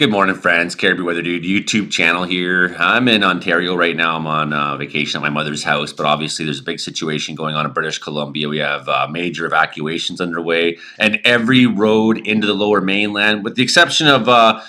Good morning, friends. Caribbean Weather Dude YouTube channel here. I'm in Ontario right now. I'm on vacation at my mother's house, but obviously there's a big situation going on in British Columbia. We have major evacuations underway, and every road into the Lower Mainland, with the exception of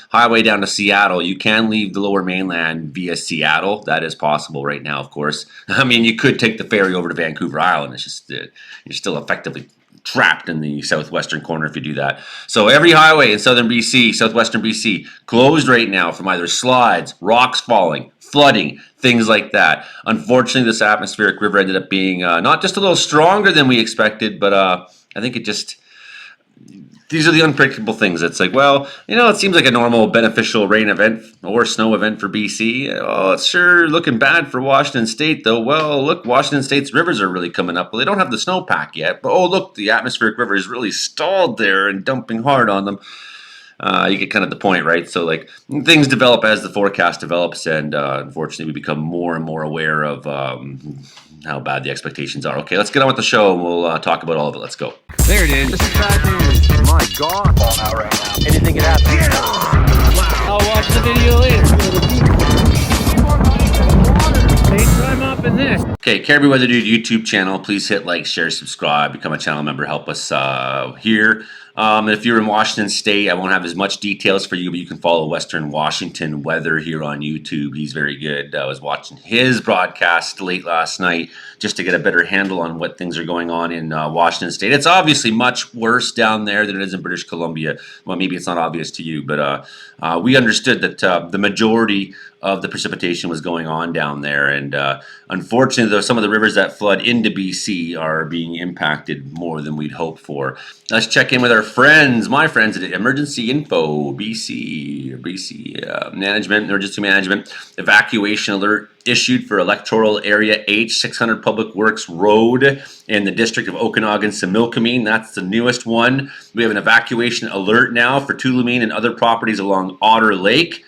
highway down to Seattle, you can leave the Lower Mainland via Seattle. That is possible right now, of course. I mean, you could take the ferry over to Vancouver Island. It's just you're still effectively trapped in the southwestern corner if you do that. So every highway in southern BC, southwestern BC, closed right now from either slides, rocks falling, flooding, things like that. Unfortunately, this atmospheric river ended up being not just a little stronger than we expected, but I think it just... These are the unpredictable things. It's like, well, it seems like a normal beneficial rain event or snow event for BC. Oh, it's sure looking bad for Washington State, though. Well, look, Washington State's rivers are really coming up. Well, they don't have the snowpack yet. But, oh, look, the atmospheric river is really stalled there and dumping hard on them. You get kind of the point, right? So, like, things develop as the forecast develops, and unfortunately, we become more and more aware of how bad the expectations are. Okay, let's get on with the show, and we'll talk about all of it. Let's go. There it is. This is bad news. My God. Falling out right now. Anything can happen. Get on! Wow. I'll watch the video later. I'm up in this. Okay, Caribbean Weather Dude YouTube channel. Please hit like, share, subscribe, become a channel member. Help us here. If you're in Washington State, I won't have as much details for you, but you can follow Western Washington Weather here on YouTube. He's very good. I was watching his broadcast late last night just to get a better handle on what things are going on in Washington State. It's obviously much worse down there than it is in British Columbia. Well, maybe it's not obvious to you, but we understood that the majority of the precipitation was going on down there, and unfortunately, though, some of the rivers that flood into BC are being impacted more than we'd hoped for. Let's check in with our friends, my friends at Emergency Info, BC Management, Emergency Management. Evacuation alert issued for electoral area H, 600 Public Works Road in the district of Okanagan-Similkameen. That's the newest one. We have an evacuation alert now for Tulameen and other properties along Otter Lake.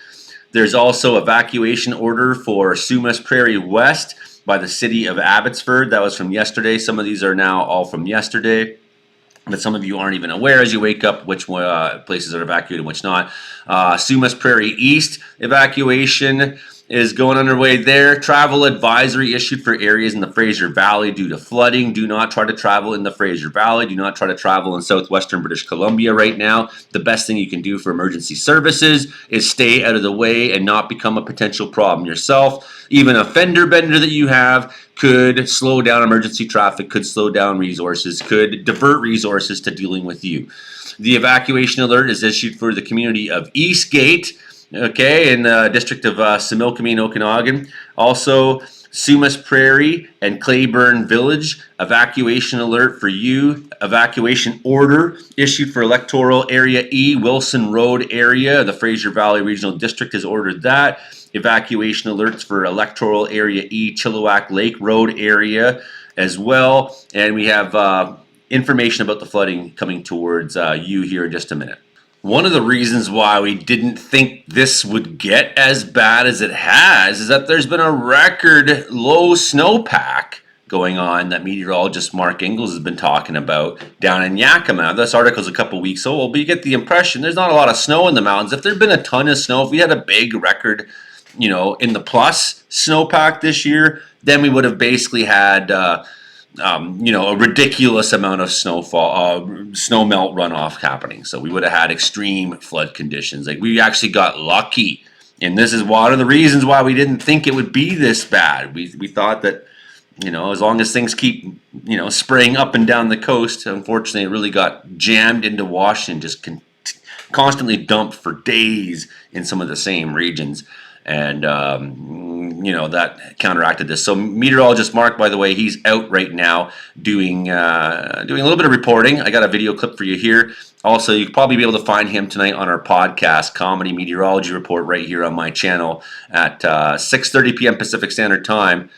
There's also evacuation order for Sumas Prairie West by the city of Abbotsford. That was from yesterday. Some of these are now all from yesterday, but some of you aren't even aware as you wake up which places are evacuated and which not. Sumas Prairie East evacuation is going underway there. Travel advisory issued for areas in the Fraser Valley due to flooding. Do not try to travel in the Fraser Valley. Do not try to travel in southwestern British Columbia right now. The best thing you can do for emergency services is stay out of the way and not become a potential problem yourself. Even a fender bender that you have could slow down emergency traffic, could slow down resources, could divert resources to dealing with you. The evacuation alert is issued for the community of Eastgate, okay, in the district of Similkameen, Okanagan. Also, Sumas Prairie and Clayburn Village. Evacuation alert for you. Evacuation order issued for electoral area E, Wilson Road area. The Fraser Valley Regional District has ordered that. Evacuation alerts for electoral area E, Chilliwack Lake Road area as well. And we have information about the flooding coming towards you here in just a minute. One of the reasons why we didn't think this would get as bad as it has is that there's been a record low snowpack going on that meteorologist Mark Ingalls has been talking about down in Yakima. This article's a couple weeks old, but you get the impression there's not a lot of snow in the mountains. If there'd been a ton of snow, if we had a big record, in the plus snowpack this year, then we would have basically had a ridiculous amount of snowfall, snow melt runoff happening. So we would have had extreme flood conditions. Like, we actually got lucky. And this is one of the reasons why we didn't think it would be this bad. We thought that, as long as things keep, spraying up and down the coast, unfortunately, it really got jammed into Washington, just constantly dumped for days in some of the same regions. And, that counteracted this. So meteorologist Mark, by the way, he's out right now doing a little bit of reporting. I got a video clip for you here. Also, you'll probably be able to find him tonight on our podcast, Comedy Meteorology Report, right here on my channel at 6:30 p.m. Pacific Standard Time.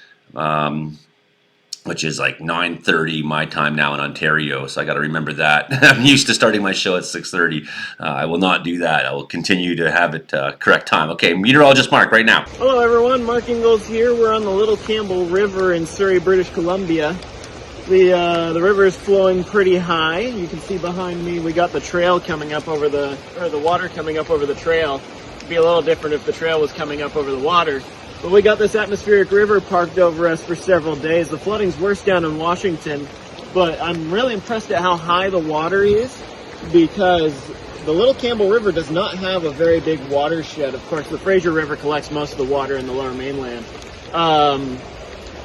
Which is like 9:30 my time now in Ontario, so I got to remember that. I'm used to starting my show at 6:30. I will not do that. I will continue to have it correct time. Okay, meteorologist Mark, right now. Hello everyone, Mark Ingalls here. We're on the Little Campbell River in Surrey, British Columbia. The river is flowing pretty high. You can see behind me we got the trail coming up over the water coming up over the trail. be a little different if the trail was coming up over the water. But we got this atmospheric river parked over us for several days. The flooding's worse down in Washington, but I'm really impressed at how high the water is, because the Little Campbell River does not have a very big watershed. Of course, the Fraser River collects most of the water in the lower mainland.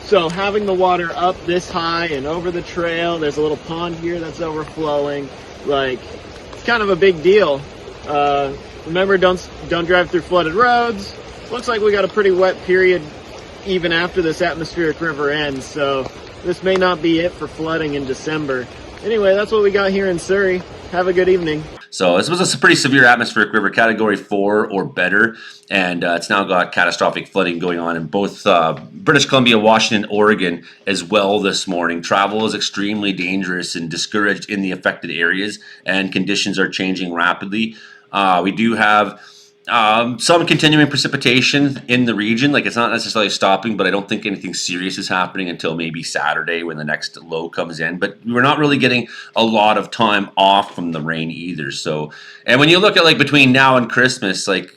So having the water up this high and over the trail, there's a little pond here that's overflowing. Like, it's kind of a big deal. Remember, don't drive through flooded roads. Looks like we got a pretty wet period even after this atmospheric river ends, so this may not be it for flooding in December. Anyway, that's what we got here in Surrey. Have a good evening. So this was a pretty severe atmospheric river, category 4 or better, and it's now got catastrophic flooding going on in both British Columbia, Washington, Oregon as well this morning. Travel is extremely dangerous and discouraged in the affected areas, and conditions are changing rapidly. We do have some continuing precipitation in the region. Like, it's not necessarily stopping, but I don't think anything serious is happening until maybe Saturday when the next low comes in. But we're not really getting a lot of time off from the rain either. So, and when you look at like between now and Christmas, like,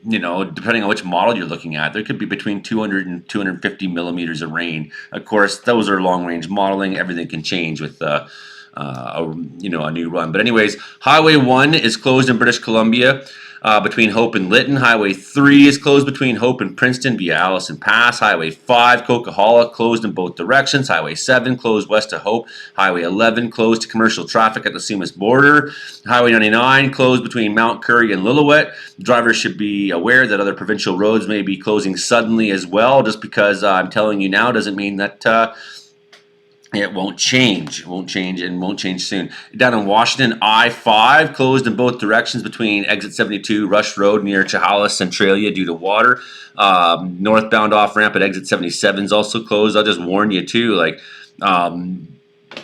you know, depending on which model you're looking at, there could be between 200 and 250 millimeters of rain. Of course, those are long range modeling. Everything can change with a new run. But anyways, Highway 1 is closed in British Columbia between Hope and Lytton. Highway 3 is closed between Hope and Princeton via Allison Pass. Highway 5, Coquihalla, closed in both directions. Highway 7 closed west of Hope. Highway 11 closed to commercial traffic at the Sumas border. Highway 99 closed between Mount Currie and Lillooet. Drivers should be aware that other provincial roads may be closing suddenly as well. Just because I'm telling you now doesn't mean that it won't change. It won't change, and won't change soon. Down in Washington, I-5 closed in both directions between exit 72 Rush Road near Chehalis, Centralia due to water. Northbound off-ramp at exit 77 is also closed. I'll just warn you too, like,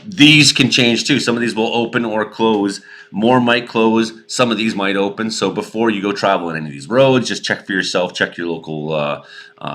these can change too. Some of these will open or close. More might close. Some of these might open. So before you go travel on any of these roads, just check for yourself. Check your local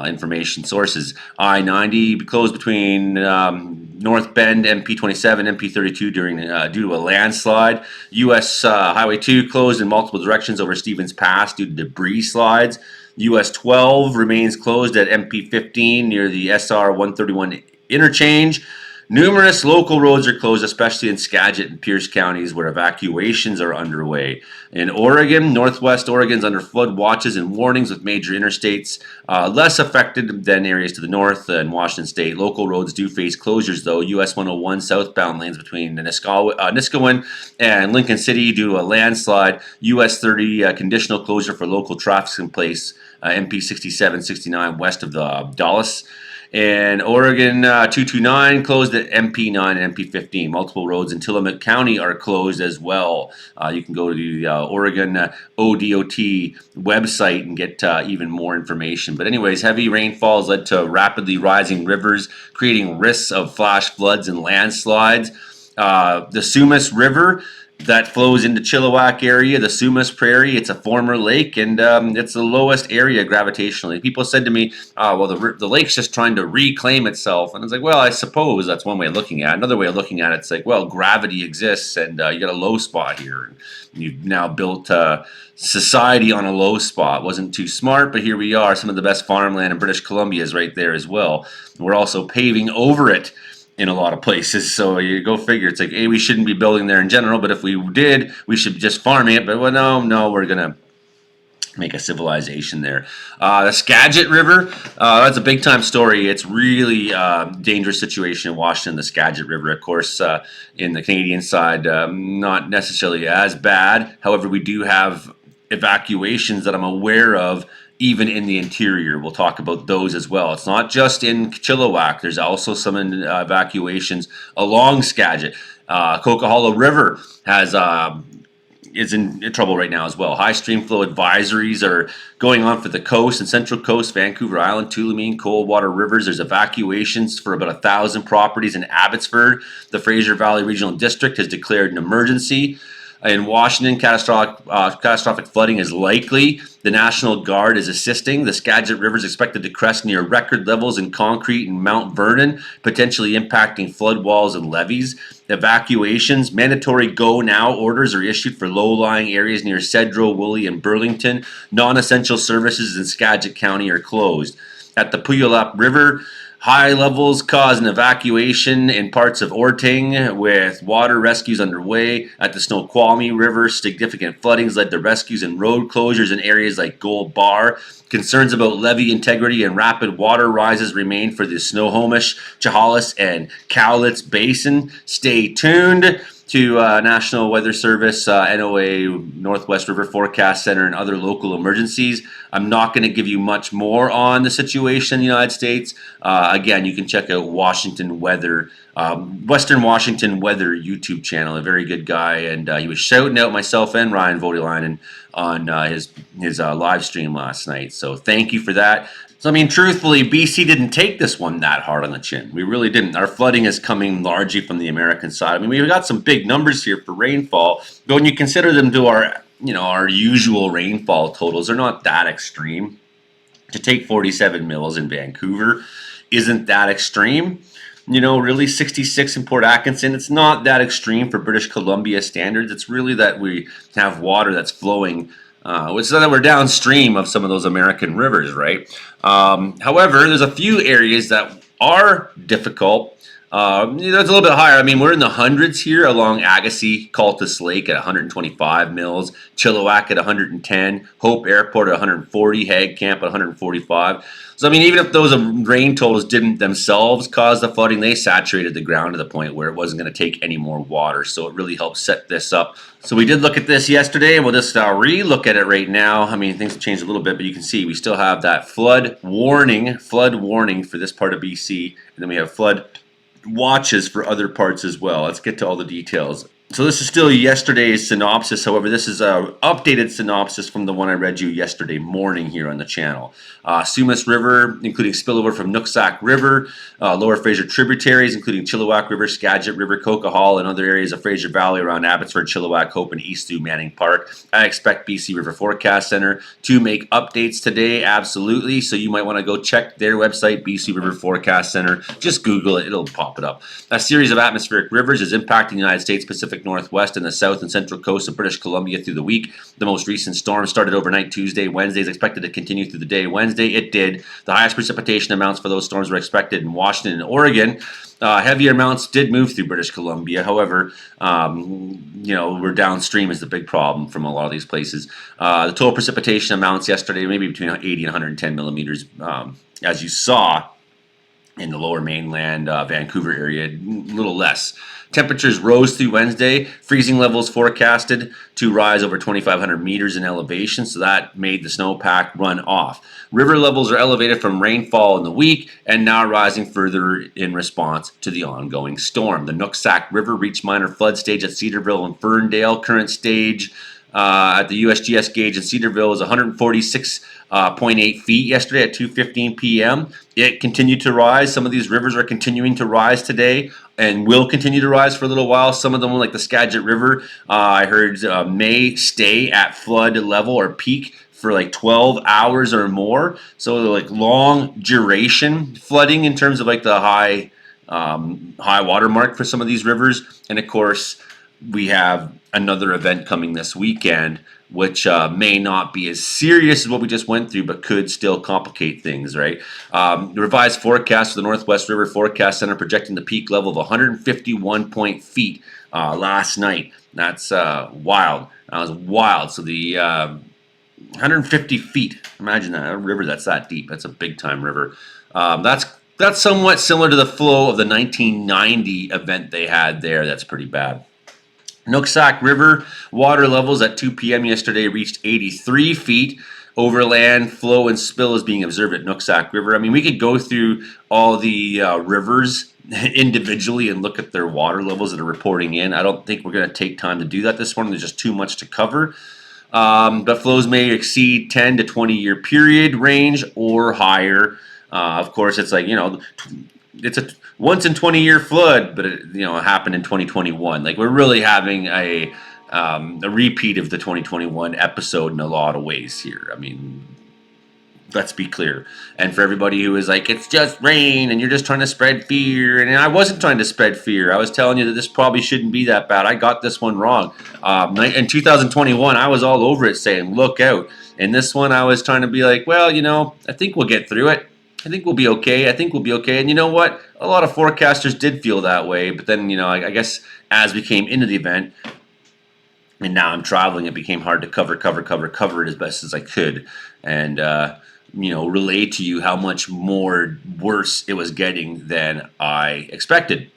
information sources. I-90 closed between North Bend, MP27, MP32 due to a landslide. US Highway 2 closed in multiple directions over Stevens Pass due to debris slides. US 12 remains closed at MP15 near the SR 131 interchange. Numerous local roads are closed, especially in Skagit and Pierce counties, where evacuations are underway. In Oregon, Northwest Oregon's under flood watches and warnings, with major interstates less affected than areas to the north and Washington State. Local roads do face closures, though. US 101 southbound lanes between Niskawen and Lincoln City due to a landslide. US 30 conditional closure for local traffic in place. MP 67, 69 west of the Dulles. And Oregon 229 closed at MP9 and MP15. Multiple roads in Tillamook County are closed as well. You can go to the Oregon ODOT website and get even more information. But anyways, heavy rainfalls led to rapidly rising rivers, creating risks of flash floods and landslides. The Sumas River that flows into Chilliwack area, the Sumas Prairie. It's a former lake, and it's the lowest area gravitationally. People said to me, well, the lake's just trying to reclaim itself. And I was like, well, I suppose that's one way of looking at it. Another way of looking at it's like, well, gravity exists, and you got a low spot here. And you've now built society on a low spot. Wasn't too smart, but here we are. Some of the best farmland in British Columbia is right there as well. We're also paving over it in a lot of places, so you go figure. It's like, hey, we shouldn't be building there in general, but if we did, we should just farm it. But well, no, we're gonna make a civilization there. The Skagit River, that's a big time story. It's really dangerous situation in Washington. The Skagit River, of course, in the Canadian side, not necessarily as bad. However, we do have evacuations that I'm aware of even in the interior. We'll talk about those as well. It's not just in Chilliwack. There's also some evacuations along Skagit. Coquihalla River is in trouble right now as well. High stream flow advisories are going on for the coast and Central Coast, Vancouver Island, Tulameen, Coldwater Rivers. There's evacuations for about 1,000 properties in Abbotsford. The Fraser Valley Regional District has declared an emergency. In Washington, catastrophic flooding is likely. The National Guard is assisting. The Skagit River is expected to crest near record levels in concrete in Mount Vernon, potentially impacting flood walls and levees. Evacuations, mandatory go now orders are issued for low-lying areas near Cedro, Woolley, and Burlington. Non-essential services in Skagit County are closed. At the Puyallup River, high levels cause an evacuation in parts of Orting, with water rescues underway. At the Snoqualmie River, significant floodings led to rescues and road closures in areas like Gold Bar. Concerns about levee integrity and rapid water rises remain for the Snohomish, Chehalis, and Cowlitz Basin. Stay tuned to National Weather Service, NOA, Northwest River Forecast Center, and other local emergencies. I'm not going to give you much more on the situation in the United States. Again, you can check out Washington Weather, Western Washington Weather YouTube channel. A very good guy, and he was shouting out myself and Ryan Voutilainen on his live stream last night. So thank you for that. So, I mean, truthfully, BC didn't take this one that hard on the chin. We really didn't. Our flooding is coming largely from the American side. I mean, we've got some big numbers here for rainfall, but when you consider them to our usual rainfall totals, they're not that extreme. To take 47 mils in Vancouver isn't that extreme. Really 66 in Port Atkinson, it's not that extreme for British Columbia standards. It's really that we have water that's flowing, so that we're downstream of some of those American rivers, right? However, there's a few areas that are difficult. That's a little bit higher. I mean, we're in the hundreds here along Agassiz, Cultus Lake at 125 mils, Chilliwack at 110, Hope Airport at 140, Hag Camp at 145. So, I mean, even if those rain totals didn't themselves cause the flooding, they saturated the ground to the point where it wasn't going to take any more water. So it really helped set this up. So we did look at this yesterday, and we'll just re-look at it right now. I mean, things have changed a little bit, but you can see we still have that flood warning for this part of BC, and then we have flood watches for other parts as well. Let's get to all the details. So this is still yesterday's synopsis. However, this is an updated synopsis from the one I read you yesterday morning here on the channel. Sumas River, including spillover from Nooksack River, Lower Fraser tributaries, including Chilliwack River, Skagit River, Coquihall, and other areas of Fraser Valley around Abbotsford, Chilliwack, Hope, and East through Manning Park. I expect BC River Forecast Center to make updates today, absolutely. So you might want to go check their website, BC River Forecast Center. Just Google it, it'll pop it up. A series of atmospheric rivers is impacting the United States Pacific Northwest and the south and central coast of British Columbia through the week. The most recent storm started overnight Tuesday. Wednesday is expected to continue through the day. Wednesday, it did. The highest precipitation amounts for those storms were expected in Washington and Oregon. Heavier amounts did move through British Columbia. However, we're downstream is the big problem from a lot of these places. The total precipitation amounts yesterday, maybe between 80 and 110 millimeters, as you saw in the lower mainland Vancouver area, a little less. Temperatures rose through Wednesday. Freezing levels forecasted to rise over 2,500 meters in elevation, so that made the snowpack run off. River levels are elevated from rainfall in the week and now rising further in response to the ongoing storm. The Nooksack River reached minor flood stage at Cedarville and Ferndale. Current stage at the USGS gauge in Cedarville is 146.8 feet yesterday at 2:15 p.m. It continued to rise. Some of these rivers are continuing to rise today and will continue to rise for a little while. Some of them, like the Skagit River, I heard may stay at flood level or peak for like 12 hours or more. So like long duration flooding in terms of like the high water mark for some of these rivers. And of course, we have another event coming this weekend, which may not be as serious as what we just went through, but could still complicate things, right? The revised forecast for the Northwest River Forecast Center projecting the peak level of 151 feet last night. That's wild. That was wild. So the 150 feet, imagine that, a river that's that deep. That's a big-time river. That's somewhat similar to the flow of the 1990 event they had there. That's pretty bad. Nooksack River water levels at 2 p.m. yesterday reached 83 feet. Overland flow and spill is being observed at Nooksack River. I mean, we could go through all the rivers individually and look at their water levels that are reporting in. I don't think we're going to take time to do that this morning. There's just too much to cover. But flows may exceed 10 to 20 year period range or higher. Of course, it's like, it's a once in 20 year flood, but it happened in 2021. Like, we're really having a a repeat of the 2021 episode in a lot of ways here. I mean, let's be clear. And for everybody who is like, it's just rain and you're just trying to spread fear. And I wasn't trying to spread fear. I was telling you that this probably shouldn't be that bad. I got this one wrong. In 2021, I was all over it saying, look out. And this one, I was trying to be like, well, I think we'll get through it. I think we'll be okay. I think we'll be okay. And you know what? A lot of forecasters did feel that way. But then, I guess as we came into the event, and now I'm traveling, it became hard to cover it as best as I could. And, relay to you how much more worse it was getting than I expected.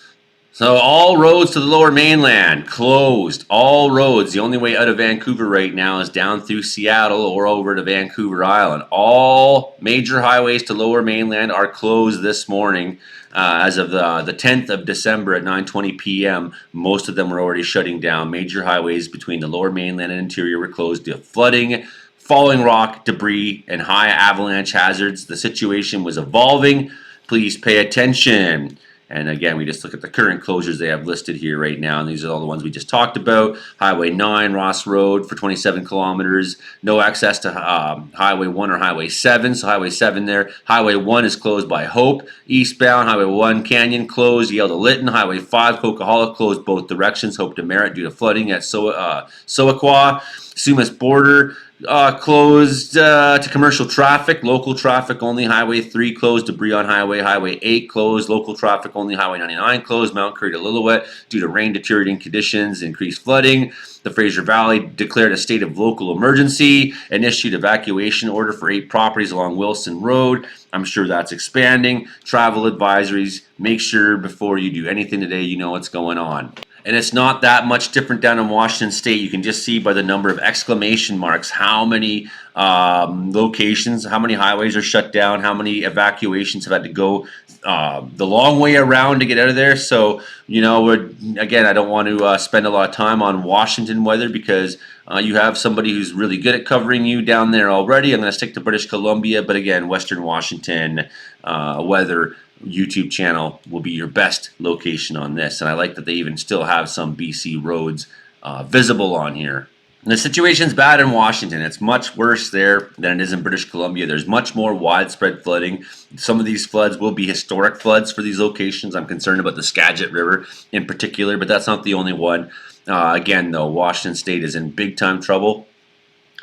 So all roads to the lower mainland closed. All roads. The only way out of Vancouver right now is down through Seattle or over to Vancouver Island. All major highways to lower mainland are closed this morning. As of the 10th of December at 9:20 p.m., most of them were already shutting down. Major highways between the lower mainland and interior were closed due to flooding, falling rock, debris, and high avalanche hazards. The situation was evolving. Please pay attention. And again, we just look at the current closures they have listed here right now. And these are all the ones we just talked about. Highway 9, Ross Road for 27 kilometers. No access to Highway 1 or Highway 7. So Highway 7 there. Highway 1 is closed by Hope. Eastbound, Highway 1, Canyon closed. Yale to Lytton. Highway 5, Coquihalla closed both directions. Hope to Merritt due to flooding at Soaqua. Sumas Border closed to commercial traffic, local traffic only. Highway 3 closed, debris on Highway 8 closed, local traffic only. Highway 99 closed, Mount Currie to Lillooet due to rain deteriorating conditions, increased flooding. The Fraser Valley declared a state of local emergency and issued evacuation order for 8 properties along Wilson Road. I'm sure that's expanding. Travel advisories. Make sure before you do anything today, you know what's going on. And it's not that much different down in Washington State. You can just see by the number of exclamation marks how many locations, how many highways are shut down, how many evacuations have had to go the long way around to get out of there. So, again, I don't want to spend a lot of time on Washington weather because you have somebody who's really good at covering you down there already. I'm going to stick to British Columbia, but again, Western Washington weather YouTube channel will be your best location on this. And I like that they even still have some BC roads visible on here. And the situation's bad in Washington. It's much worse there than it is in British Columbia. There's much more widespread flooding. Some of these floods will be historic floods for these locations. I'm concerned about the Skagit River in particular, but that's not the only one. Again, though, Washington State is in big time trouble.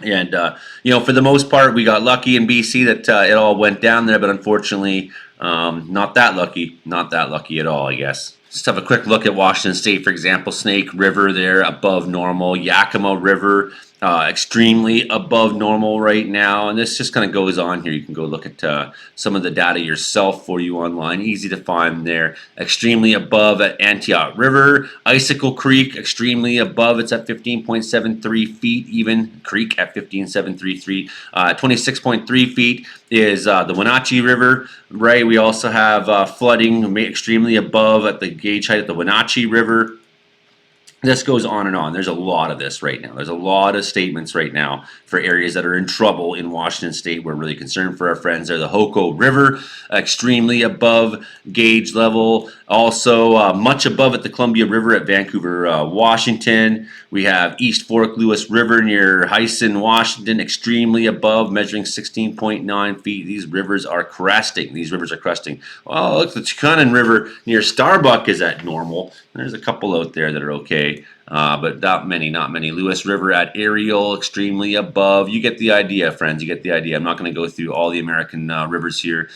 And, for the most part, we got lucky in BC that it all went down there, but unfortunately, not that lucky at all, I guess. Just have a quick look at Washington State, for example. Snake River there above normal. Yakima River extremely above normal right now. And this just kind of goes on here. You can go look at some of the data yourself for you online. Easy to find there. Extremely above at Antioch River. Icicle Creek, extremely above. It's at 15.73 feet. Even Creek at 15.733. 26.3 feet is the Wenatchee River. Right, we also have flooding extremely above at the gauge height at the Wenatchee River. This goes on and on. There's a lot of this right now. There's a lot of statements right now for areas that are in trouble in Washington State. We're really concerned for our friends there. The Hoko River, extremely above gauge level. Also, much above at the Columbia River at Vancouver, Washington. We have East Fork Lewis River near Hyson, Washington, extremely above, measuring 16.9 feet. These rivers are cresting. Well, look, the Chukanan River near Starbuck is at normal. There's a couple out there that are okay, but not many. Lewis River at Ariel, extremely above. You get the idea, friends. You get the idea. I'm not going to go through all the American rivers here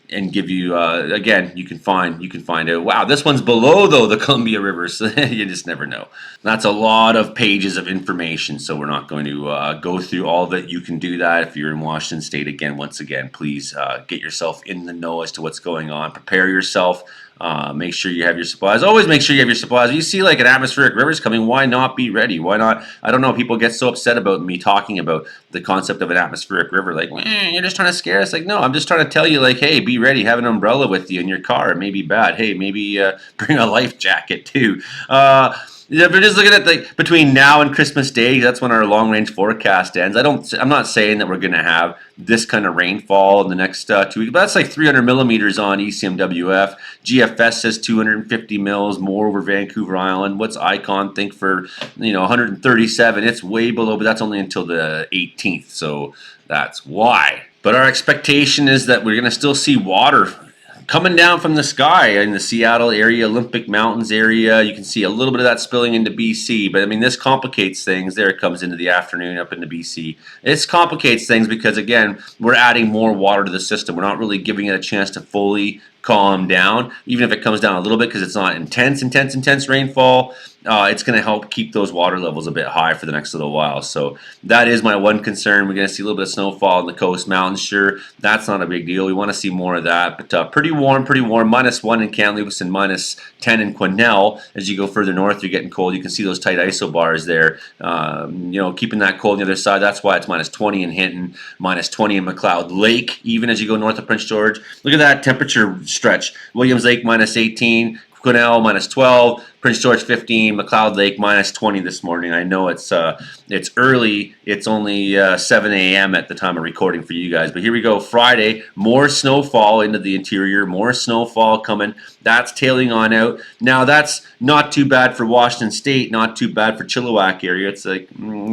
and give you again. You can find out. Wow, this one's below though the Columbia River. So you just never know. That's a lot of pages of information. So we're not going to go through all of it. You can do that if you're in Washington State. Once again, please get yourself in the know as to what's going on. Prepare yourself. Make sure you have your supplies. Always make sure you have your supplies. If you see like an atmospheric river's coming, why not be ready? Why not? I don't know. People get so upset about me talking about the concept of an atmospheric river. Like, you're just trying to scare us. Like, no, I'm just trying to tell you, like, hey, be ready. Have an umbrella with you in your car. It may be bad. Hey, maybe bring a life jacket too. Yeah, if we're just looking at between now and Christmas Day, that's when our long range forecast ends. I'm not saying that we're going to have this kind of rainfall in the next 2 weeks, but that's like 300 millimeters on ECMWF. GFS says 250 mils more over Vancouver Island. What's Icon think for 137? It's way below, but that's only until the 18th, so that's why. But our expectation is that we're going to still see water coming down from the sky in the Seattle area, Olympic Mountains area. You can see a little bit of that spilling into BC, but I mean, this complicates things. There it comes into the afternoon up into BC. It complicates things because, again, we're adding more water to the system. We're not really giving it a chance to fully calm down, even if it comes down a little bit because it's not intense rainfall. It's going to help keep those water levels a bit high for the next little while. So that is my one concern. We're going to see a little bit of snowfall in the coast mountains. Sure, that's not a big deal. We want to see more of that. But pretty warm. -1 in Kamloops and -10 in Quesnel. As you go further north, you're getting cold. You can see those tight isobars there. Keeping that cold on the other side. That's why it's -20 in Hinton, -20 in McLeod Lake. Even as you go north of Prince George, look at that temperature stretch. Williams Lake -18. Quesnel -12, Prince George 15, McLeod Lake -20 this morning. I know it's early. It's only 7 a.m. at the time of recording for you guys. But here we go. Friday, more snowfall into the interior. More snowfall coming. That's tailing on out. Now that's not too bad for Washington State. Not too bad for Chilliwack area. It's like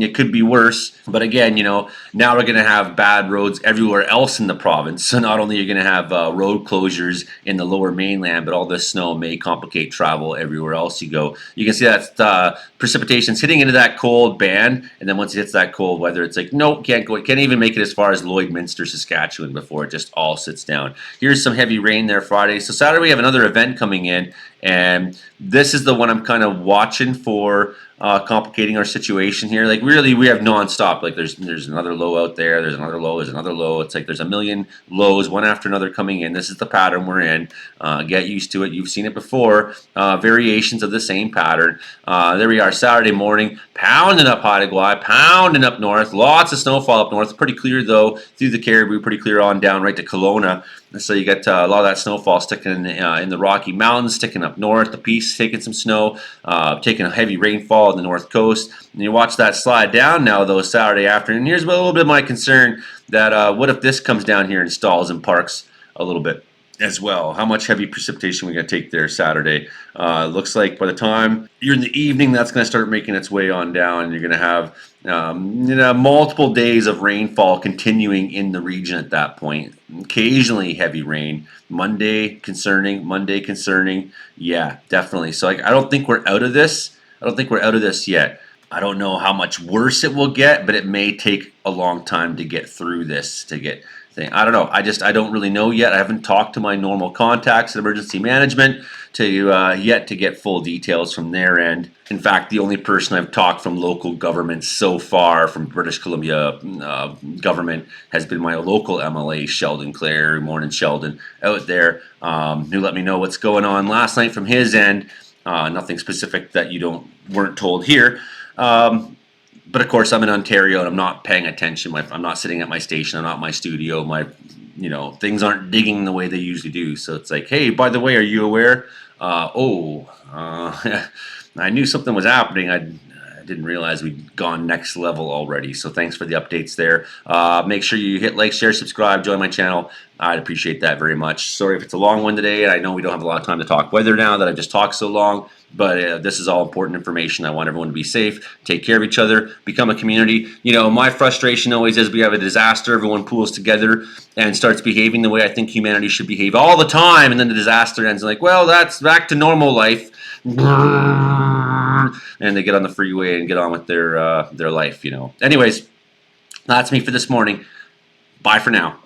it could be worse. But again, now we're going to have bad roads everywhere else in the province. So not only are you going to have road closures in the lower mainland, but all this snow may complicate travel everywhere else you go. You can see that precipitation's hitting into that cold band, and then once it hits that cold weather, it's like nope, can't go. Can't even make it as far as Lloydminster, Saskatchewan before it just all sits down. Here's some heavy rain there Friday. So Saturday we have another event coming in, and this is the one I'm kind of watching for. Complicating our situation here. Like really, we have nonstop. Like there's another low out there. There's another low. There's another low. It's like there's a million lows, one after another coming in. This is the pattern we're in. Get used to it. You've seen it before. Variations of the same pattern. There we are. Saturday morning, pounding up Haida-Gwaii, pounding up north. Lots of snowfall up north. Pretty clear though through the Caribou. Pretty clear on down right to Kelowna. So you got a lot of that snowfall sticking in the Rocky Mountains, sticking up north. The Peace taking some snow, taking a heavy rainfall on the north coast. And you watch that slide down now, though, Saturday afternoon. Here's a little bit of my concern that what if this comes down here and stalls and parks a little bit as well? How much heavy precipitation we going to take there Saturday? Looks like by the time you're in the evening, that's going to start making its way on down. You're going to have multiple days of rainfall continuing in the region at that point. Occasionally heavy rain. Monday concerning. Yeah, definitely. So I don't think we're out of this. I don't think we're out of this yet. I don't know how much worse it will get, but it may take a long time to get through this, to get thing. I don't know. I don't really know yet. I haven't talked to my normal contacts at emergency management yet to get full details from their end. In fact, the only person I've talked from local government so far from British Columbia government has been my local MLA, Sheldon Clare, Morning Sheldon, out there, who let me know what's going on last night from his end. Nothing specific that you weren't told here. But of course, I'm in Ontario and I'm not paying attention. I'm not sitting at my station. I'm not in my studio. Things aren't digging the way they usually do. So it's like, hey, by the way, are you aware? I knew something was happening. I didn't realize we'd gone next level already. So thanks for the updates there. Make sure you hit like, share, subscribe, join my channel. I'd appreciate that very much. Sorry if it's a long one today. And I know we don't have a lot of time to talk weather now that I've just talked so long. But this is all important information. I want everyone to be safe, take care of each other, become a community. My frustration always is we have a disaster. Everyone pools together and starts behaving the way I think humanity should behave all the time. And then the disaster ends like, well, that's back to normal life. And they get on the freeway and get on with their life, Anyways, that's me for this morning. Bye for now.